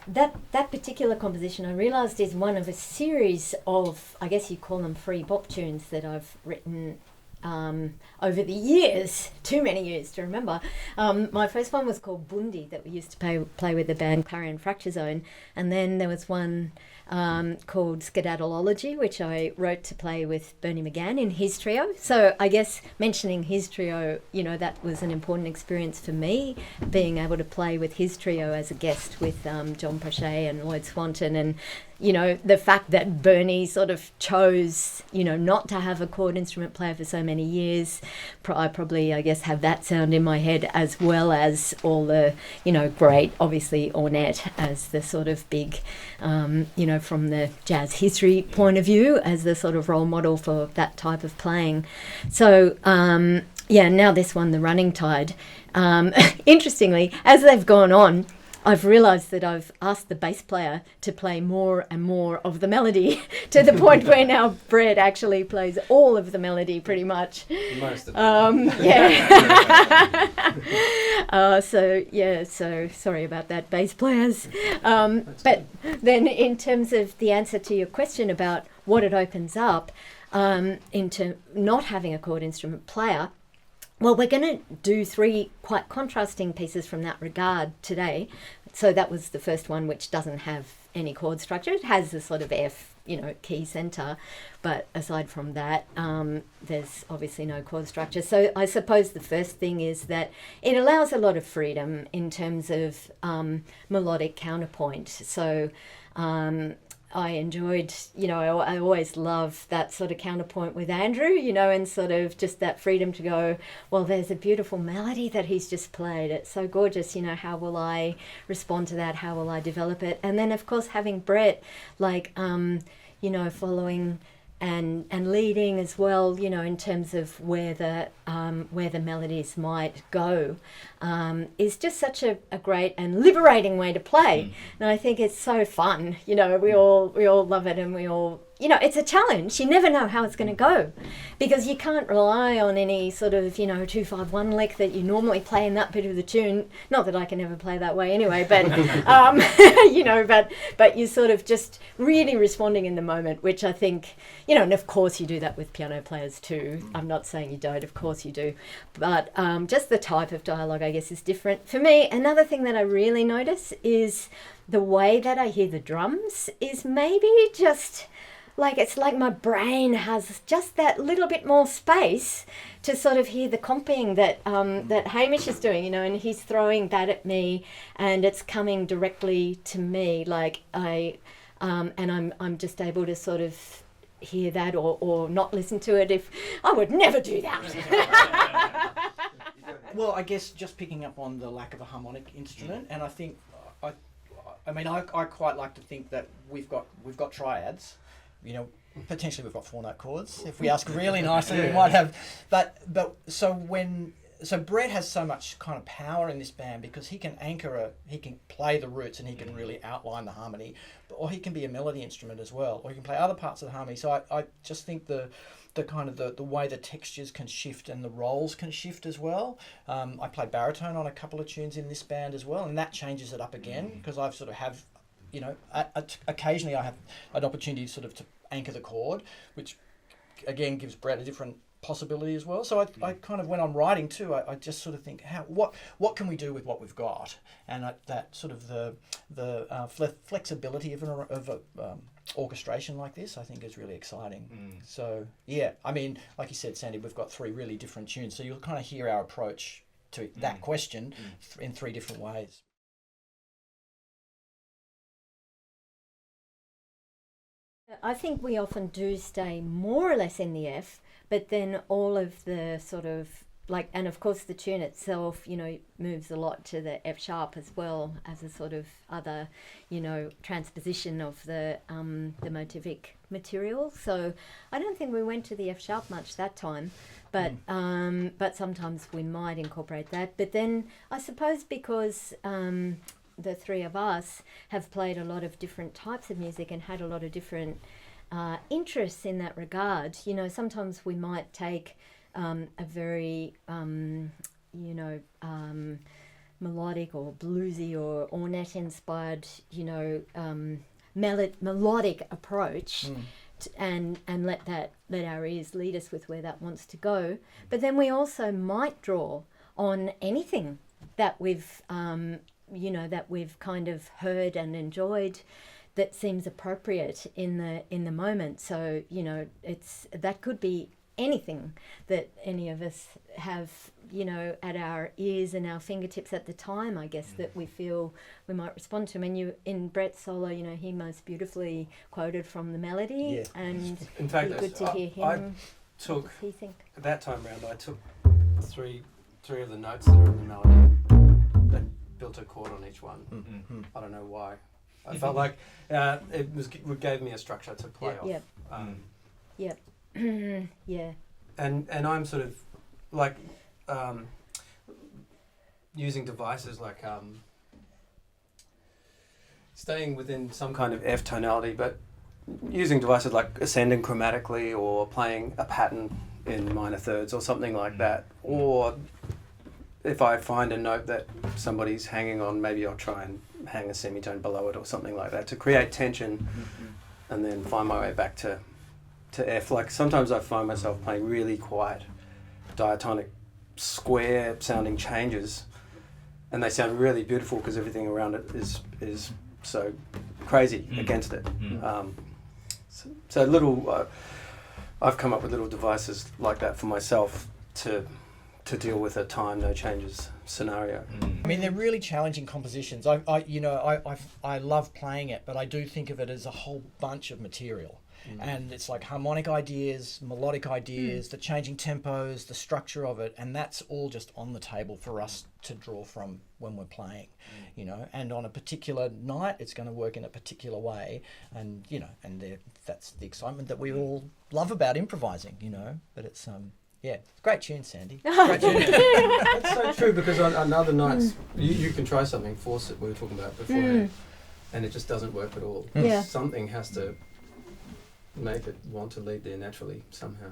that particular composition, I realised, is one of a series of, I guess you call them free bop tunes that I've written over the years, too many years to remember. My first one was called Bundi, that we used to play with the band Clarion Fracture Zone, and then there was one called Skedaddleology, which I wrote to play with Bernie McGann in his trio. So I guess mentioning his trio, that was an important experience for me, being able to play with his trio as a guest with John Prochet and Lloyd Swanton, and the fact that Bernie sort of chose, not to have a chord instrument player for so many years. I probably, I guess, have that sound in my head, as well as all the, great, obviously, Ornette as the sort of big, from the jazz history point of view, as the sort of role model for that type of playing. So, now this one, The Running Tide. Interestingly, as they've gone on, I've realised that I've asked the bass player to play more and more of the melody, to the point where now Brett actually plays all of the melody pretty much. Most of it. So sorry about that, bass players. But then in terms of the answer to your question about what it opens up into not having a chord instrument player, well, we're going to do 3 quite contrasting pieces from that regard today. So that was the first one, which doesn't have any chord structure. It has the sort of F, key center. But aside from that, there's obviously no chord structure. So I suppose the first thing is that it allows a lot of freedom in terms of melodic counterpoint. So I enjoyed, I always love that sort of counterpoint with Andrew, and sort of just that freedom to go, well, there's a beautiful melody that he's just played. It's so gorgeous, how will I respond to that? How will I develop it? And then, of course, having Brett, following and leading as well, in terms of where the melodies might go, is just such a great and liberating way to play. And I think it's so fun. We all love it, and we all, it's a challenge. You never know how it's going to go, because you can't rely on any sort of 2-5-1 lick that you normally play in that bit of the tune. Not that I can ever play that way anyway, but but you're sort of just really responding in the moment, which I think, and of course you do that with piano players too. I'm not saying you don't, of course you do, but just the type of dialogue, I guess, is different. For me, another thing that I really notice is the way that I hear the drums is maybe just it's like my brain has just that little bit more space to sort of hear the comping that that Hamish is doing, and he's throwing that at me, and it's coming directly to me. And I'm just able to sort of hear that or not listen to it. If I would never do that. Well, I guess just picking up on the lack of a harmonic instrument, and I think I quite like to think that we've got triads. Potentially we've got 4-note chords. If we ask really nicely, we might have. But so Brett has so much kind of power in this band, because he can he can play the roots, and he can really outline the harmony, or he can be a melody instrument as well, or he can play other parts of the harmony. So I just think the kind of the way the textures can shift and the roles can shift as well. I play baritone on a couple of tunes in this band as well, and that changes it up again, because I've sort of have, occasionally I have an opportunity sort of to anchor the chord, which again gives Brett a different possibility as well. So I kind of, when I'm writing too, I just sort of think, what can we do with what we've got, and that sort of the flexibility of orchestration like this, I think, is really exciting. So yeah, like you said, Sandy, we've got 3 really different tunes, so you'll kind of hear our approach to that question in 3 different ways. I think we often do stay more or less in the F, but then all of the sort of and of course the tune itself, moves a lot to the F sharp as well, as a sort of other, transposition of the motivic material. So I don't think we went to the F sharp much that time, but sometimes we might incorporate that. But then I suppose because the 3 of us have played a lot of different types of music and had a lot of different interests in that regard. Sometimes we might take a very, melodic or bluesy or ornette inspired, melodic approach. And let our ears lead us with where that wants to go. But then we also might draw on anything that we've that we've kind of heard and enjoyed that seems appropriate in the moment. So that could be anything that any of us have at our ears and our fingertips at the time, I guess, that we feel we might respond to. I mean, in Brett's solo, he most beautifully quoted from the melody, and in fact, it'd be good to hear him. I took, what he think. that time round, I took three of the notes that are in the melody and built a chord on each one. Mm-hmm. I don't know why. I felt like it gave me a structure to play off. Yep. Yep. Yeah. And I'm sort of like using devices like staying within some kind of F tonality, but using devices like ascending chromatically or playing a pattern in minor thirds or something like that. Or if I find a note that somebody's hanging on, maybe I'll try and hang a semitone below it or something like that to create tension, and then find my way back to F. Like sometimes I find myself playing really quiet diatonic square sounding changes, and they sound really beautiful because everything around it is so crazy against it. So little I've come up with little devices like that for myself to deal with a time no changes scenario. I mean, they're really challenging compositions. I love playing it, but I do think of it as a whole bunch of material. And it's like harmonic ideas, melodic ideas, the changing tempos, the structure of it, and that's all just on the table for us to draw from when we're playing, and on a particular night it's going to work in a particular way, and that's the excitement that we all love about improvising, but it's great tune, Sandy. Great tune. That's so true, because on other nights you can try something, force it, we were talking about beforehand, and it just doesn't work at all. Yeah. Something has to make it want to lead there naturally somehow.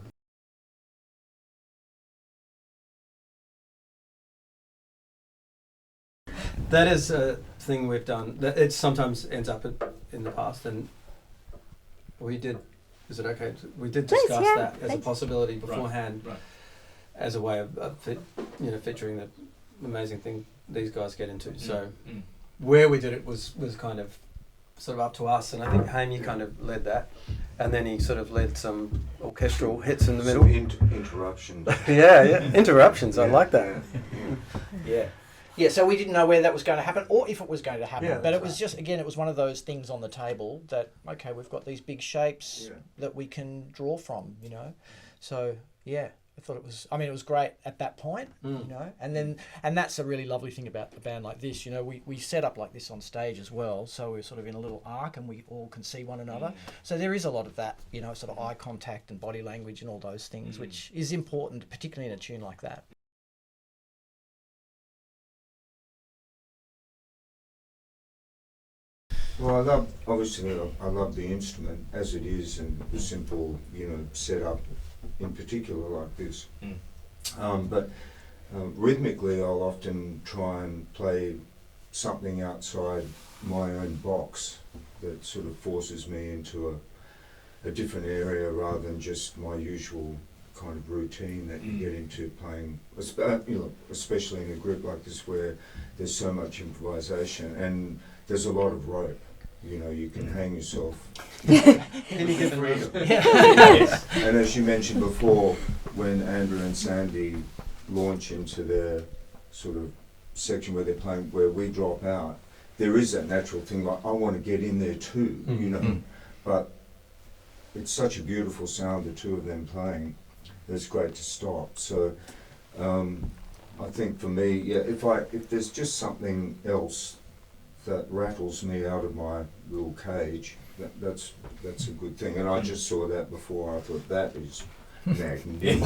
That is a thing we've done. That it sometimes ends up in the past, and we did. Is it okay? We did discuss that as a possibility beforehand, right. as a way of featuring the amazing thing these guys get into. So where we did it was kind of sort of up to us, and I think Hamish kind of led that, and then he sort of led some orchestral hits in the middle. Interruptions. yeah, interruptions. I like that. Yeah, so we didn't know where that was going to happen or if it was going to happen. Yeah, but it was just, again, it was one of those things on the table that, okay, we've got these big shapes that we can draw from, So, yeah, I thought it was great at that point, and that's a really lovely thing about a band like this. We set up like this on stage as well, so we're sort of in a little arc and we all can see one another. So there is a lot of that, sort of eye contact and body language and all those things, which is important, particularly in a tune like that. Well, I love the instrument as it is, and the simple, setup in particular like this. But rhythmically, I'll often try and play something outside my own box that sort of forces me into a different area rather than just my usual kind of routine that you get into playing, especially in a group like this where there's so much improvisation and there's a lot of rope. You can hang yourself. Any given freedom. And as you mentioned before, when Andrew and Sandy launch into their sort of section where they're playing, where we drop out, there is that natural thing like, I want to get in there too, But it's such a beautiful sound, the two of them playing, that it's great to stop. So I think for me, if there's just something else that rattles me out of my little cage, that's a good thing. And I just saw that before. I thought that is magnificent.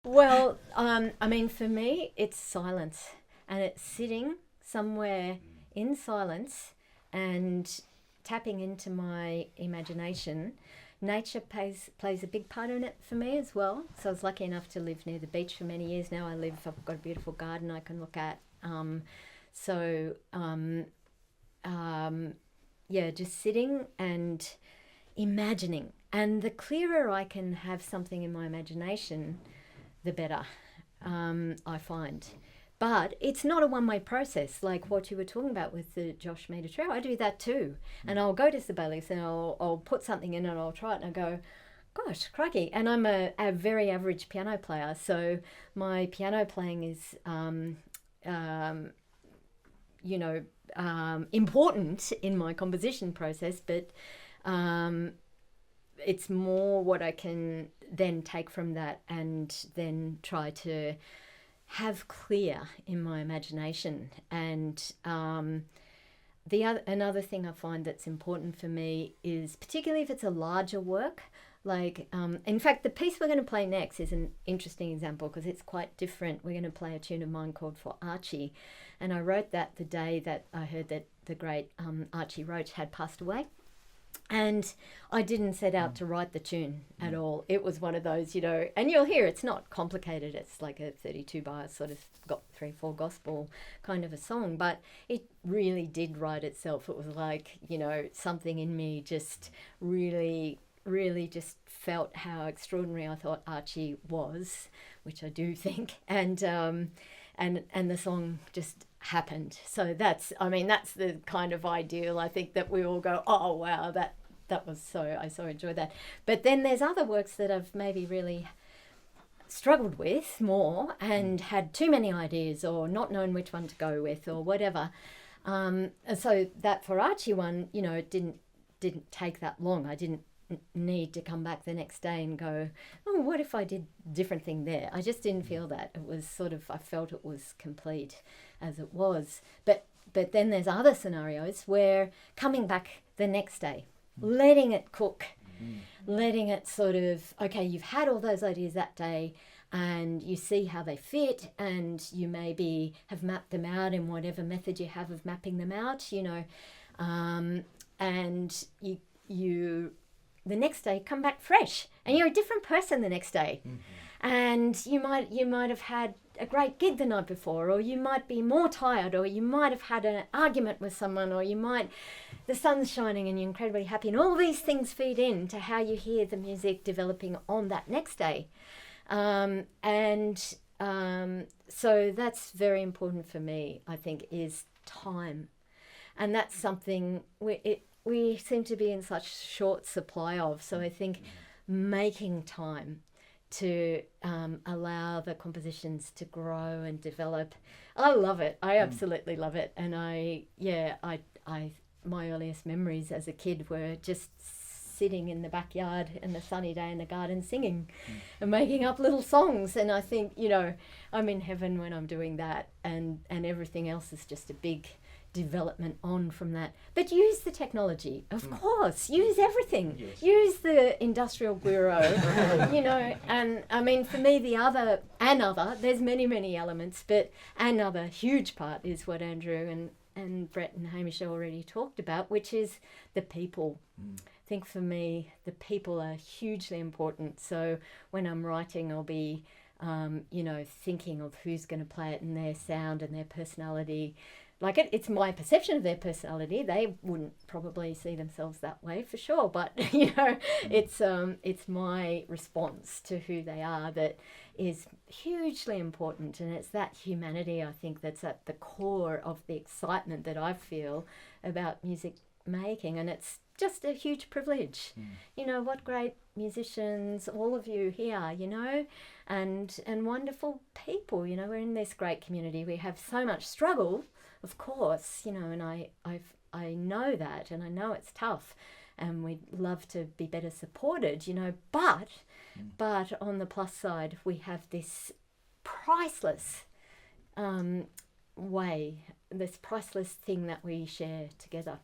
Well, I mean, for me, it's silence, and it's sitting somewhere in silence and tapping into my imagination. Nature plays a big part in it for me as well. So I was lucky enough to live near the beach for many years now. I've got a beautiful garden I can look at. Yeah, just sitting and imagining. And the clearer I can have something in my imagination, the better, I find. But it's not a one-way process, like what you were talking about with the Josh Meter Trio. I do that too. And I'll go to Sibelius and I'll put something in and I'll try it and I go, gosh, crikey. And I'm a very average piano player, so my piano playing is, important in my composition process, but it's more what I can then take from that and then try to have clear in my imagination. And another thing I find that's important for me is, particularly if it's a larger work, like in fact the piece we're going to play next is an interesting example because it's quite different. We're going to play a tune of mine called For Archie, and I wrote that the day that I heard that the great Archie Roach had passed away. And I didn't set out to write the tune at all. It was one of those, and you'll hear it's not complicated. It's like a 32 bar sort of got 3/4 gospel kind of a song, but it really did write itself. It was like, something in me just really just felt how extraordinary I thought Archie was, which I do think, and the song just happened. So that's the kind of ideal I think that we all go, oh wow, that was I so enjoyed that. But then there's other works that I've maybe really struggled with more and had too many ideas or not known which one to go with or whatever. And so that For Archie one, it didn't take that long. I didn't need to come back the next day and go, oh, what if I did a different thing there? I just didn't feel that. It was I felt it was complete as it was. But then there's other scenarios where coming back the next day, letting it cook, letting it sort of, okay, you've had all those ideas that day and you see how they fit and you maybe have mapped them out in whatever method you have of mapping them out, and you the next day come back fresh and you're a different person the next day. And you might have had a great gig the night before, or you might be more tired, or you might have had an argument with someone, or the sun's shining and you're incredibly happy, and all these things feed into how you hear the music developing on that next day. So that's very important for me, I think, is time. And that's something we seem to be in such short supply of. So I think making time to allow the compositions to grow and develop, I love it. I absolutely love it. And my earliest memories as a kid were just sitting in the backyard in the sunny day in the garden singing and making up little songs. And I think, I'm in heaven when I'm doing that, and everything else is just a big development on from that. But use the technology, of course. Use everything. Yes. Use the industrial bureau, and I mean, for me, there's many elements, but another huge part is what Andrew and Brett and Hamish already talked about, which is the people. I think for me, the people are hugely important. So when I'm writing, I'll be thinking of who's going to play it and their sound and their personality. Like it's my perception of their personality. They wouldn't probably see themselves that way for sure, but it's my response to who they are that is hugely important, and it's that humanity, I think, that's at the core of the excitement that I feel about music making, and it's just a huge privilege. What great musicians, all of you here, and wonderful people. We're in this great community. We have so much struggle, of course, and I know that, and I know it's tough, and we'd love to be better supported, but on the plus side, we have this priceless this priceless thing that we share together.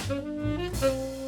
Bye.